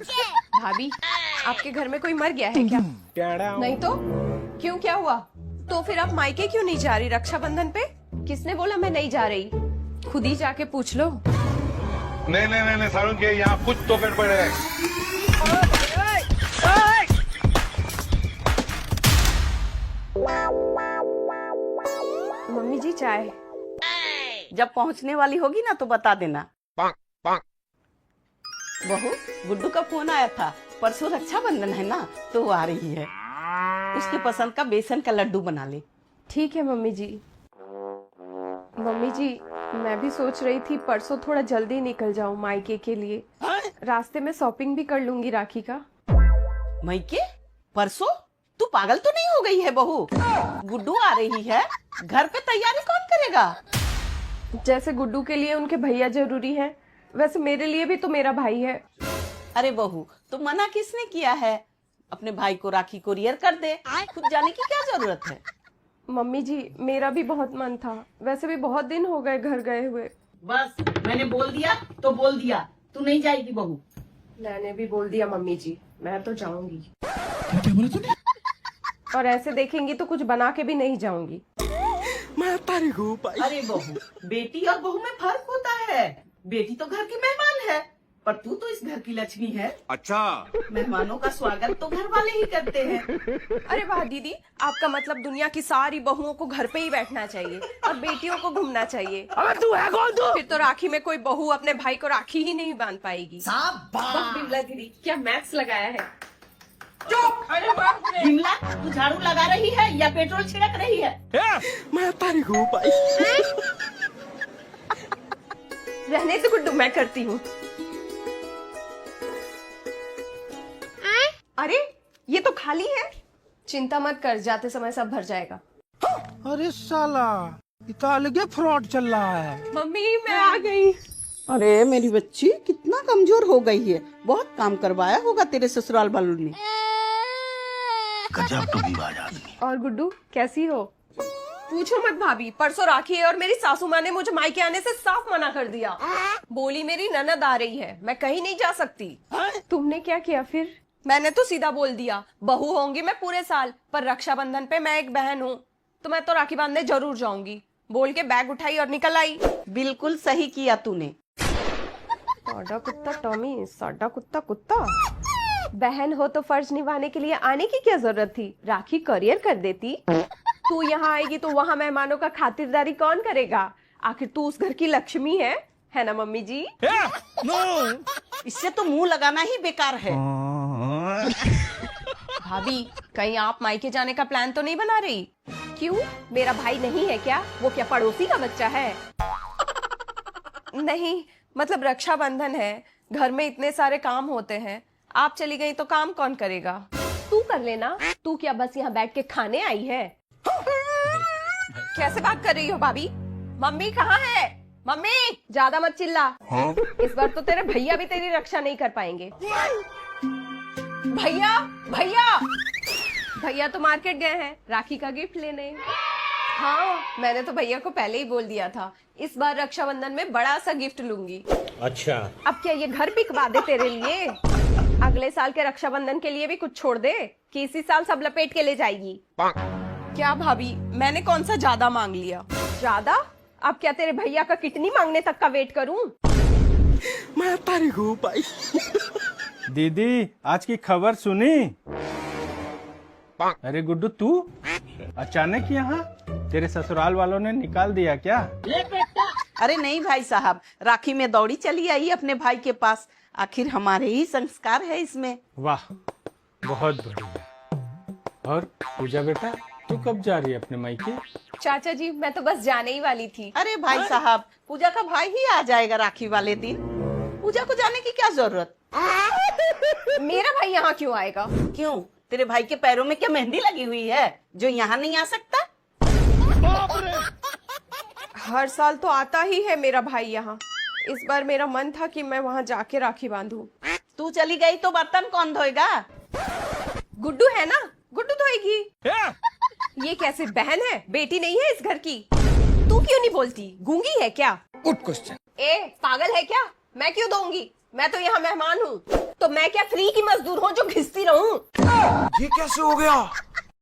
भाभी, आपके घर में कोई मर गया है क्या? नहीं तो क्यों, क्या हुआ? तो फिर आप मायके क्यों नहीं जा रही रक्षाबंधन पे? किसने बोला मैं नहीं जा रही? खुद ही जाके पूछ लो। नहीं नहीं नहीं, नहीं सारुण के यहाँ कुछ तो गड़बड़ है। मम्मी जी चाय। जब पहुंचने वाली होगी ना तो बता देना। बहू, गुड्डू का फोन आया था, परसों रक्षाबंधन है ना तो वो आ रही है। उसके पसंद का बेसन का लड्डू बना ले। ठीक है मम्मी जी। मम्मी जी, मैं भी सोच रही थी परसों थोड़ा जल्दी निकल जाऊं मायके के लिए। रास्ते में शॉपिंग भी कर लूंगी राखी का। मायके? परसों? तू पागल तो नहीं हो गई है बहू? गुड्डू आ रही है, घर पे तैयारी कौन करेगा? जैसे गुड्डू के लिए उनके भैया जरूरी है, वैसे मेरे लिए भी तो मेरा भाई है। अरे बहू, तो मना किसने किया है? अपने भाई को राखी कुरियर कर दे, खुद जाने की क्या जरूरत है? मम्मी जी, मेरा भी बहुत मन था, वैसे भी बहुत दिन हो गए घर गए हुए। बस मैंने बोल दिया तो बोल दिया, तू नहीं जाएगी बहू। मैंने भी बोल दिया मम्मी जी, मैं तो जाऊंगी। क्या बोला तूने? और ऐसे देखेंगी तो कुछ बना के भी नहीं जाऊंगी। मैं तारी को भाई। अरे बहू, बेटी और बहू में फर्क होता है। बेटी तो घर की मेहमान है, पर तू तो इस घर की लक्ष्मी है। अच्छा, मेहमानों का स्वागत तो घर वाले ही करते हैं। अरे वाह दीदी, आपका मतलब दुनिया की सारी बहुओं को घर पे ही बैठना चाहिए और बेटियों को घूमना चाहिए। अबे तू है कौन तू? फिर तो राखी में कोई बहू अपने भाई को राखी ही नहीं बांध पाएगी। वाह बिमला दीदी, क्या मैथ्स लगाया है। चुप! अरे बाप रे! बिमला, तू झाड़ू लगा रही है या पेट्रोल छिड़क रही है? मैं तारी को भाई। रहने से गुड्डू, मैं करती हूँ। अरे ये तो खाली है। चिंता मत कर, जाते समय सब भर जाएगा। अरे साला, इतना अलगे फ्रॉड चल रहा है। मम्मी मैं आ गई। अरे मेरी बच्ची कितना कमजोर हो गई है। बहुत काम करवाया होगा तेरे ससुराल वालों ने। गजब टोलीबाज आदमी। और गुड्डू कैसी हो? पूछो मत भाभी, परसों राखी है और मेरी सासू माँ ने मुझे मायके आने से साफ मना कर दिया। बोली मेरी ननद आ रही है, मैं कहीं नहीं जा सकती। तुमने क्या किया फिर? मैंने तो सीधा बोल दिया, बहू होंगी मैं पूरे साल, पर रक्षाबंधन पे मैं एक बहन हूँ तो मैं तो राखी बांधने जरूर जाऊंगी। बोल के बैग उठाई और निकल आई। बिल्कुल सही किया तूने। साडा कुत्ता टॉमी, साडा कुत्ता कुत्ता। बहन हो तो फर्ज निभाने के लिए आने की क्या जरूरत थी? राखी करियर कर देती। तू यहाँ आएगी तो वहाँ मेहमानों का खातिरदारी कौन करेगा? आखिर तू उस घर की लक्ष्मी है ना मम्मी जी? इससे तो मुंह लगाना ही बेकार है। भाभी, कहीं आप मायके जाने का प्लान तो नहीं बना रही? क्यों, मेरा भाई नहीं है क्या? वो क्या पड़ोसी का बच्चा है? नहीं, मतलब रक्षाबंधन है, घर में इतने सारे काम होते हैं, आप चली गई तो काम कौन करेगा? तू कर लेना। तू क्या बस यहाँ बैठ के खाने आई है? कैसे बात कर रही हो भाभी? मम्मी कहाँ है? मम्मी, ज्यादा मत चिल्ला। इस बार तो तेरे भैया भी तेरी रक्षा नहीं कर पाएंगे। भैया, भैया, भैया तो मार्केट गए हैं राखी का गिफ्ट लेने। हाँ, मैंने तो भैया को पहले ही बोल दिया था, इस बार रक्षाबंधन में बड़ा सा गिफ्ट लूंगी। अच्छा, अब क्या ये घर बिकवा दे तेरे लिए? अगले साल के रक्षाबंधन के लिए भी कुछ छोड़ दे कि इसी साल सब लपेट के ले जाएगी। क्या भाभी, मैंने कौन सा ज्यादा मांग लिया? ज्यादा? अब क्या तेरे भैया का कितनी मांगने तक का वेट करूं? मैं तारी को भाई। दीदी, आज की खबर सुनी? अरे गुड्डू, तू अचानक यहाँ? तेरे ससुराल वालों ने निकाल दिया क्या? अरे नहीं भाई साहब, राखी में दौड़ी चली आई अपने भाई के पास। आखिर हमारे ही संस्कार है इसमें। वाह, बहुत बढ़िया। और पूजा बेटा, तू कब जा रही है अपने मायके? चाचा जी, मैं तो बस जाने ही वाली थी। अरे भाई साहब, पूजा का भाई ही आ जाएगा राखी वाले दिन। पूजा को जाने की क्या जरूरत? मेरा भाई यहाँ क्यों आएगा? क्यों, तेरे भाई के पैरों में क्या मेहंदी लगी हुई है जो यहाँ नहीं आ सकता? हर साल तो आता ही है मेरा भाई यहाँ। इस बार मेरा मन था कि मैं वहाँ जाके राखी बांधूं। तू चली गई तो बर्तन कौन धोएगा? गुड्डू है ना, गुड्डू धोएगी। ये कैसे बहन है, बेटी नहीं है इस घर की? तू क्यों नहीं बोलती, गूंगी है क्या? Good question. ए पागल है क्या? मैं क्यों दूंगी? मैं तो यहाँ मेहमान हूँ, तो मैं क्या फ्री की मजदूर हूँ जो घिसती रहूं? ये कैसे हो गया?